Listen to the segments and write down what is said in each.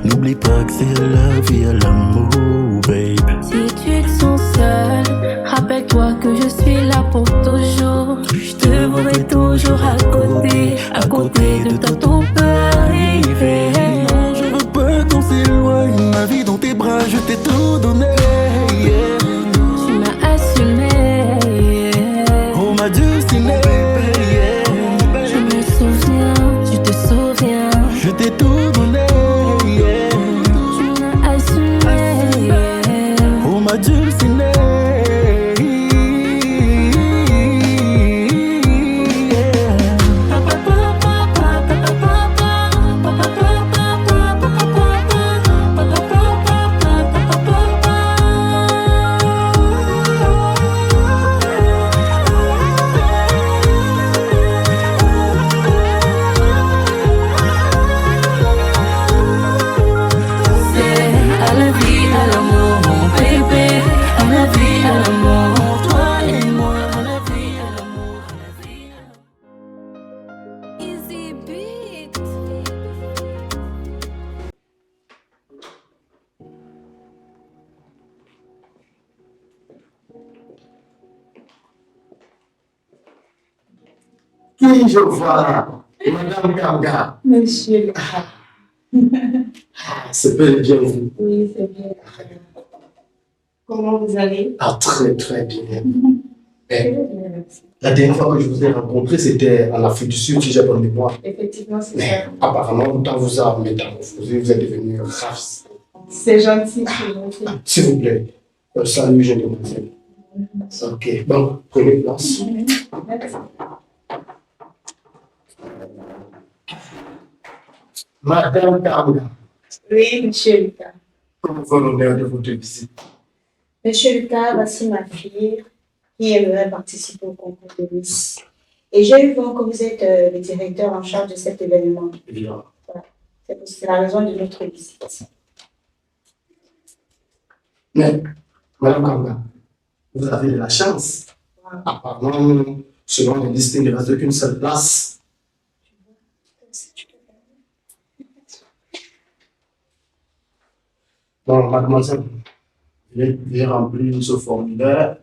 N'oublie pas que c'est la vie à l'amour, babe. Si tu te sens seul, rappelle-toi que je suis là pour toujours. Je te voudrais toujours à côté de toi tout peut arriver. Je veux pas qu'on s'éloigne, ma vie dans tes bras, je t'ai tout donné. Yeah. Tu m'as assumé, Oh ma dulcinée, yeah. je me souviens, tu te souviens. Je t'ai tout donné, yeah. Tu m'as assumé, Oh ma dulcinée, yeah. à la vie, à l'amour, mon bébé. À la vie, à l'amour, toi et moi. À la vie, à l'amour, à la vie, à l'amour. Easy beat. Qui je vois? Madame Ganga. Monsieur. C'est bel et bien vous. Oui, c'est bien. Comment vous allez? Ah, très très bien. Eh, la dernière fois que je vous ai rencontré, c'était en Afrique du Sud, si j'ai bonne mémoire. Effectivement, c'est Mais ça. apparemment, le temps vous a métamorphosé, vous êtes devenu ravissant. C'est gentil, c'est gentil. S'il vous plaît, salut, jeune demoiselle. Ok, bon, prenez place. Merci. Madame Ganga, Oui, monsieur Lucas. comment va l'honneur de votre visite? Monsieur Lucas, voici ma fille qui aimerait participer au concours de Miss. Et j'ai eu vent que vous êtes le directeur en charge de cet événement. Évidemment. C'est la raison de notre visite. Mais, Madame Ganga, vous avez de la chance. Apparemment, selon les listes, il ne reste qu'une seule place. Bon, mademoiselle, veuillez remplir ce formulaire,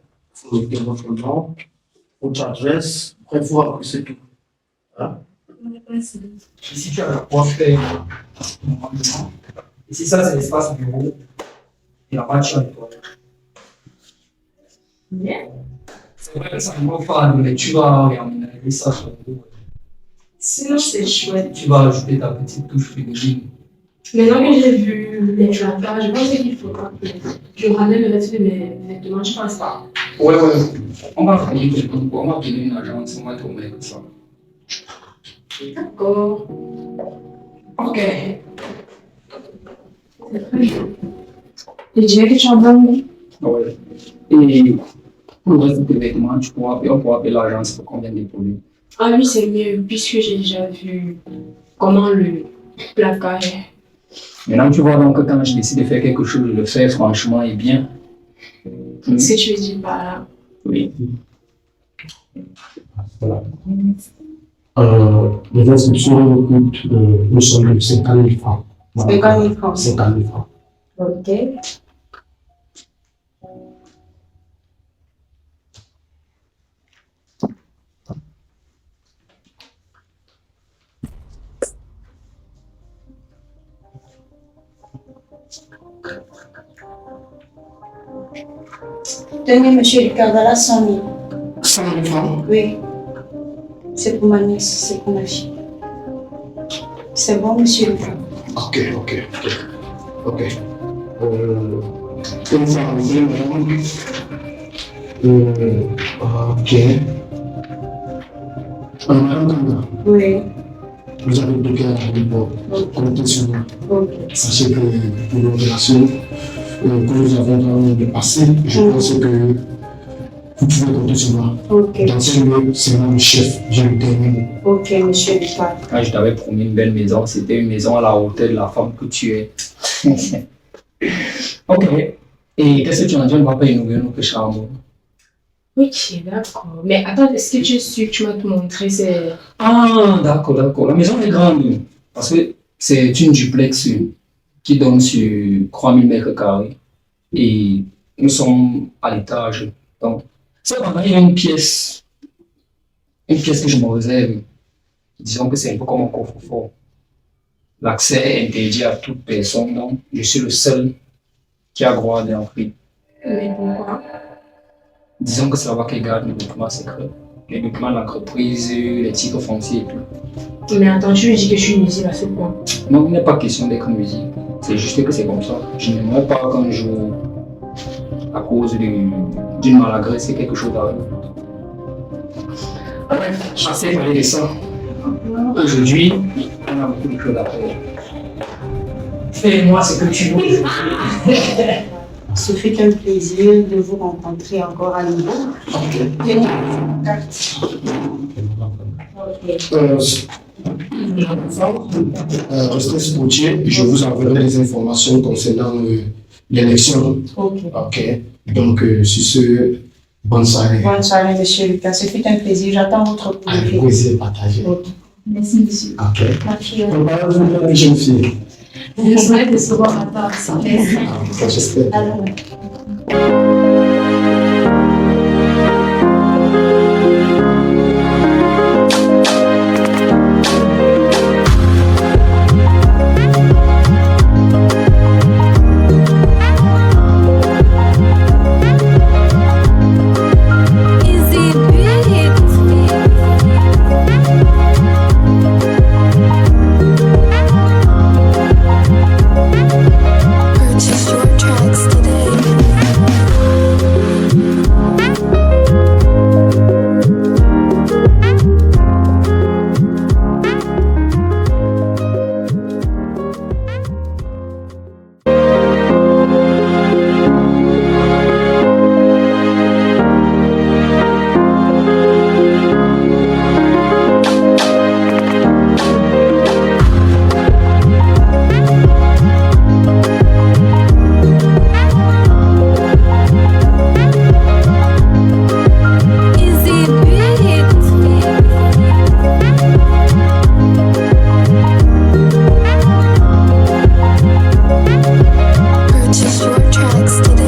vous mettez votre nom, votre adresse, après vous remplissez tout. Hein? Ici, tu as la porte normalement. Ici, ça, c'est l'espace bureau. Et là-bas, tu as les toilettes. Bien. C'est vrai que ça ne va pas, mais tu vas réaménager ça sur le dos. Sinon, c'est chouette. Tu vas ajouter ta petite touche féminine. Maintenant que j'ai vu les placards, je pense qu'il faudra que je ramène le reste de mes vêtements, je pense pas. Ouais. On va faire quelque chose. On va donner une agence, on va tourner comme ça. D'accord. Ok. C'est très joli. Je dirais que tu as bon. Ouais. Et pour le reste de tes vêtements, on pourra appeler l'agence pour qu'on vienne dépolluer. Ah oui, c'est mieux, puisque j'ai déjà vu comment le placard est. Maintenant, tu vois donc que quand je décide de faire quelque chose, je le fais franchement et bien. Ce que tu veux dire par là. Oui. Voilà. Les inscriptions coûtent une somme de 50 000 francs. 50 000 francs. 50 000 francs. Ok. Tenez, monsieur Lucas, voilà 100 000. 100 000 francs? Oui. C'est pour ma nièce, c'est pour ma fille. C'est bon, monsieur Lucas. Ok. Une fois arrivé, madame. Ok. Madame Ganga, Oui. vous avez deux cas pour compter sur moi. Ok. Sachez que pour nos relations que nous avons dans le passé, je pense que vous pouvez compter sur moi. Ok. Dans ce lieu, c'est moi le chef, j'ai le dernier mot. Ok, monsieur Lucas. Quand je t'avais promis une belle maison, c'était une maison à la hauteur de la femme que tu es. Ok. Et qu'est-ce que tu en dis? On ne va pas inaugurer notre chambre. Ok, d'accord. Mais attends, est-ce que tu es sûr que tu m'as tout montré? C'est... Ah, d'accord. La maison est grande. Parce que c'est une duplex. qui donne sur 3000 mètres carrés. Et nous sommes à l'étage. Donc, cependant, il y a une pièce que je me réserve. Disons que c'est un peu comme un coffre-fort. L'accès est interdit à toute personne, donc je suis le seul qui a droit d'entrer. Mais pourquoi? Disons que c'est là-bas qu'ils gardent les documents secrets, les documents d'entreprise, les titres fonciers et tout. Mais attends, tu lui dis que je suis nuisible à ce point. Non, il n'est pas question d'être nuisible. C'est juste que c'est comme ça. Je n'aimerais pas qu'un jour, à cause d'une maladresse, quelque chose arrive. Bref, j'essaie de parler de ça. Aujourd'hui, on a beaucoup de choses à faire. Fais-moi ce que tu veux. Ce fut un plaisir de vous rencontrer encore à nouveau. Restez sportier, je vous enverrai les informations concernant l'élection. Ok. Donc, sur ce, bonne soirée. Bonne soirée, monsieur Lucas. Ce fut un plaisir. J'attends votre coup de Un fil. plaisir partagé. Ok. Merci, monsieur. Ok. Merci. Préparez-vous une jeune fille. Je souhaite de se voir à table. Ça, j'espère. Alors, Easy beat. Purchase your tracks today. Easy beat. Purchase your tracks today.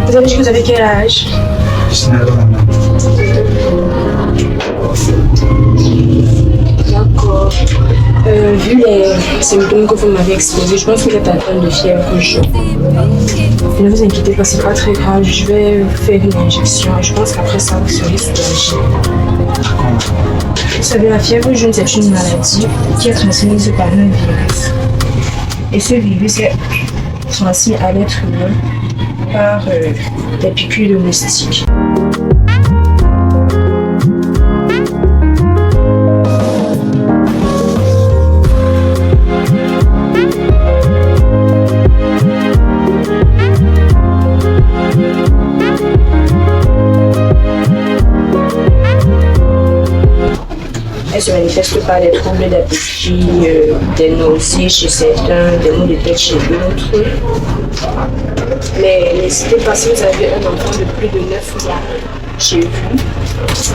Vous avez dit que vous avez quel âge? D'accord. Vu les symptômes que vous m'avez exposés, je pense que vous êtes atteint de fièvre jaune. Ne vous inquiétez pas, c'est pas très grave. Je vais vous faire une injection et je pense qu'après ça, vous serez soulagé. Vous savez, la fièvre jaune, c'est une maladie qui est transmise par un virus. Et ce virus est transmis à l'être humain par des piqûres de moustiques. Elle se manifeste par des troubles d'appétit, des nausées chez certains, des maux de tête chez d'autres. Mais n'hésitez pas, si vous avez un enfant de plus de 9 mois chez vous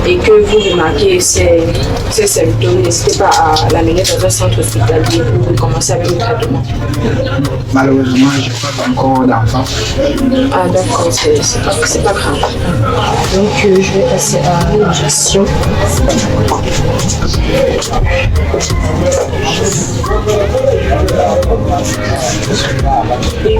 et que vous remarquez ces symptômes, n'hésitez pas à l'amener dans un centre hospitalier pour commencer avec le traitement. Malheureusement, je n'ai pas encore d'enfant. Ah d'accord, c'est pas grave. Donc je vais passer à l'injection. Et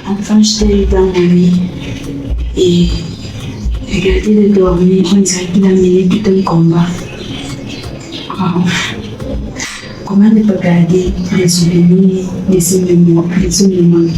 Enfin, j'étais dans mon lit et regardé de dormir, on dirait qu'il a mené tout un combat. Oh. Comment ne pas garder les souvenirs, les souvenirs personnels.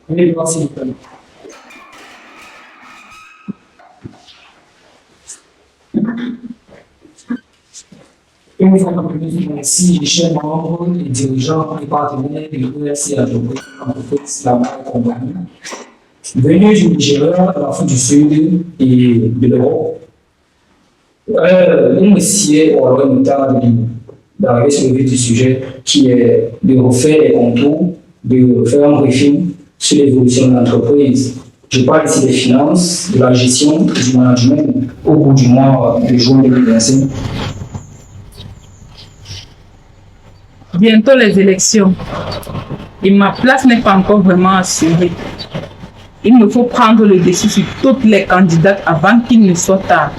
Allez voir s'il vous plaît. Une fois que nous ici, les chefs membres, les dirigeants, les partenaires de l'UNC à l'entreprise La Marque Compagnie, venus du Nigeria, de l'Afrique du Sud et de l'Europe, nous essayons au long d'arriver sur le vif du sujet qui est de refaire les contours, de faire un briefing sur l'évolution de l'entreprise. Je parle ici des finances, de la gestion, du management au bout du mois de juin 2025. Bientôt les élections et ma place n'est pas encore vraiment assurée. Il me faut prendre le dessus sur toutes les candidates avant qu'il ne soit tard.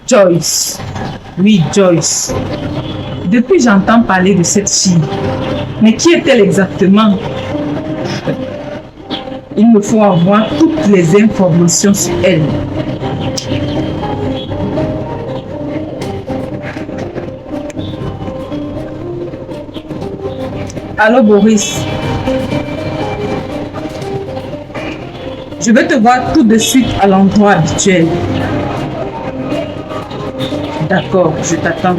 Joyce, oui Joyce. Depuis j'entends parler de cette fille. Mais qui est-elle exactement? Il me faut avoir toutes les informations sur elle. Allô Boris. Je vais te voir tout de suite à l'endroit habituel. D'accord, je t'attends.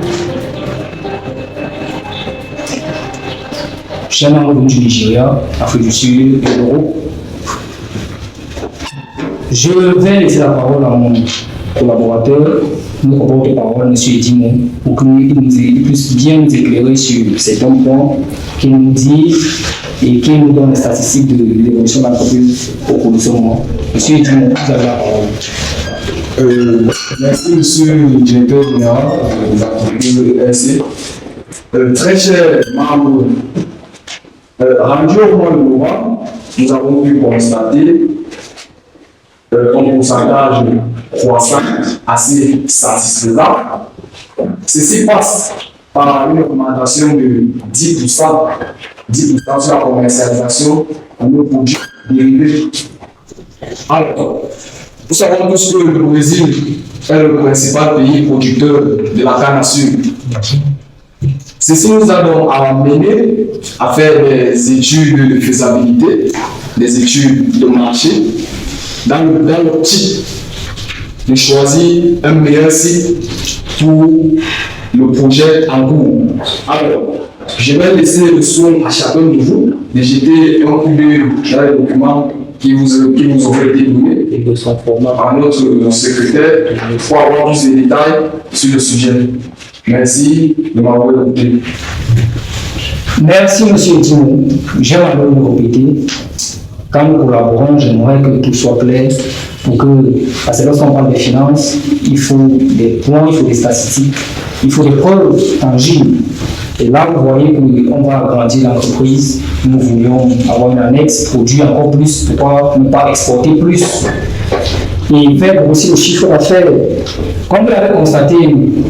Chers membres du Nigeria, Afrique du Sud et l'Europe, je vais laisser la parole à mon collaborateur, notre porte-parole, M. Edimon, pour qu'il puisse bien nous éclairer sur certains points, qu'il nous dit et qu'il nous donne les statistiques de l'évolution de l'entreprise au cours de ce moment. M. Edimon, vous avez la parole. Merci, monsieur le directeur général de l'entreprise ERC. Très chers membres Rendu au mois de novembre, nous avons pu constater un pourcentage croissant assez satisfaisant. Ceci passe par une augmentation de 10% sur la commercialisation de nos produits dérivés. Alors, nous savons tous que le Brésil est le principal pays producteur de la canne à sucre. Ceci nous a donc amené à faire des études de faisabilité, des études de marché, dans l'optique de choisir un meilleur site pour le projet en cours. Alors, je vais laisser le soin à chacun de vous de jeter un coup d'œil dans les documents qui nous ont été donnés et qui sont formés par notre secrétaire pour avoir plus de détails sur le sujet. Merci de m'avoir écouté. Merci, M. Timo. J'aimerais vous répéter. Quand nous collaborons, j'aimerais que tout soit clair pour que, parce que lorsqu'on parle des finances, il faut des points, il faut des statistiques, il faut des preuves tangibles. Et là, vous voyez qu'on va agrandir l'entreprise. Nous voulions avoir une annexe, produire encore plus, pourquoi ne pas exporter plus et faire aussi le chiffre d'affaires. Comme vous l'avez constaté,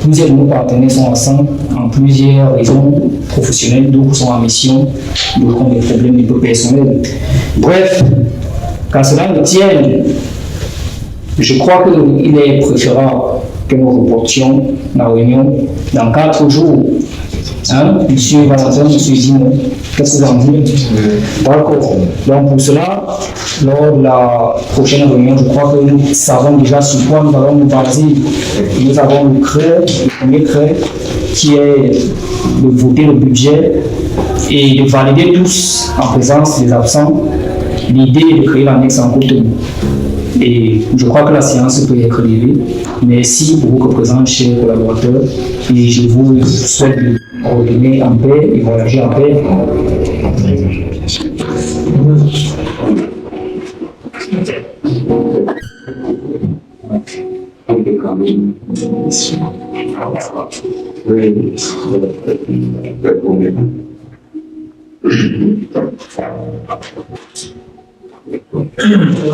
plusieurs de nos partenaires sont ensemble en plusieurs raisons professionnelles, d'autres sont en mission, d'autres ont des problèmes un peu personnels. Bref, quand cela nous tienne, je crois qu'il est préférable que nous reportions la réunion dans 4 jours. Hein, monsieur Valentin, monsieur Dimon, qu'est-ce que vous en dites? D'accord. Donc pour cela, lors de la prochaine réunion, je crois que nous savons déjà sur quoi nous allons nous baser. Nous avons le premier CRE, qui est de voter le budget et de valider tous en présence des absents. L'idée est de créer l'annexe en contenu. Et je crois que la séance peut être levée. Merci pour vos représentants, chers collaborateurs, et je vous souhaite de revenir en paix et voyager en paix.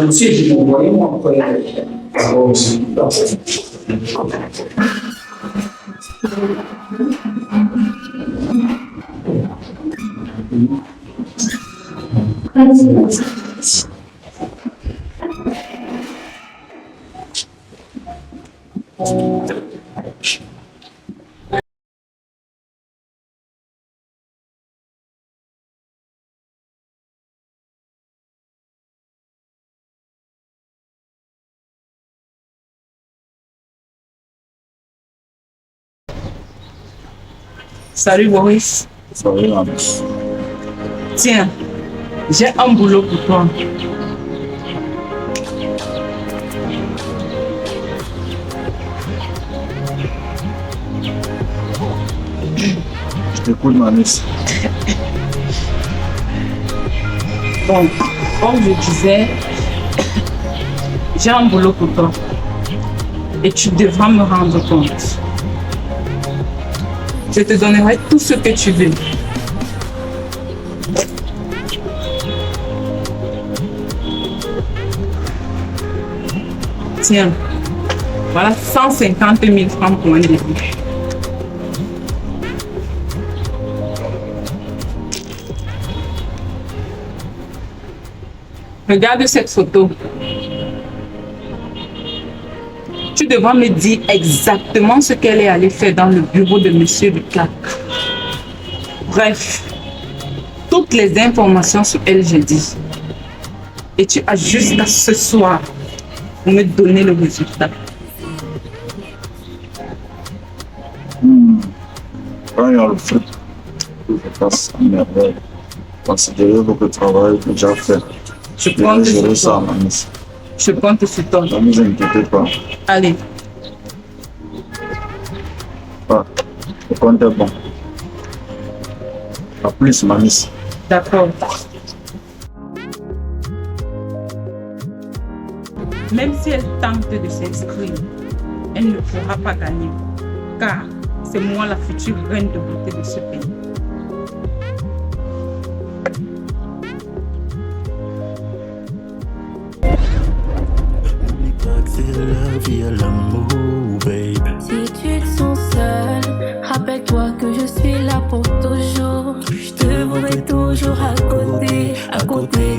Monsieur, je vous voyais moi après. Salut Boris. Salut, maman. Tiens, j'ai un boulot pour toi. Je t'écoute, ma nièce. Bon, comme je disais, j'ai un boulot pour toi. Et tu devras me rendre compte. Je te donnerai tout ce que tu veux. Tiens, voilà 150 000 francs pour un début. Regarde cette photo. Tu devras me dire exactement ce qu'elle est allée faire dans le bureau de Monsieur Leclerc. Bref, toutes les informations sur elle, j'ai dit. Et tu as jusqu'à ce soir pour me donner le résultat. Quand il y a le fait que je fasse à merveille, considérez votre travail déjà fait. Je compte sur gérer ça, toi. ma nièce. Je compte sur toi. Ne vous inquiétez pas. Allez. Le compte est bon. À plus, ma nièce. D'accord. Même si elle tente de s'inscrire, elle ne pourra pas gagner. Car c'est moi la future reine de beauté de ce pays. toujours à côté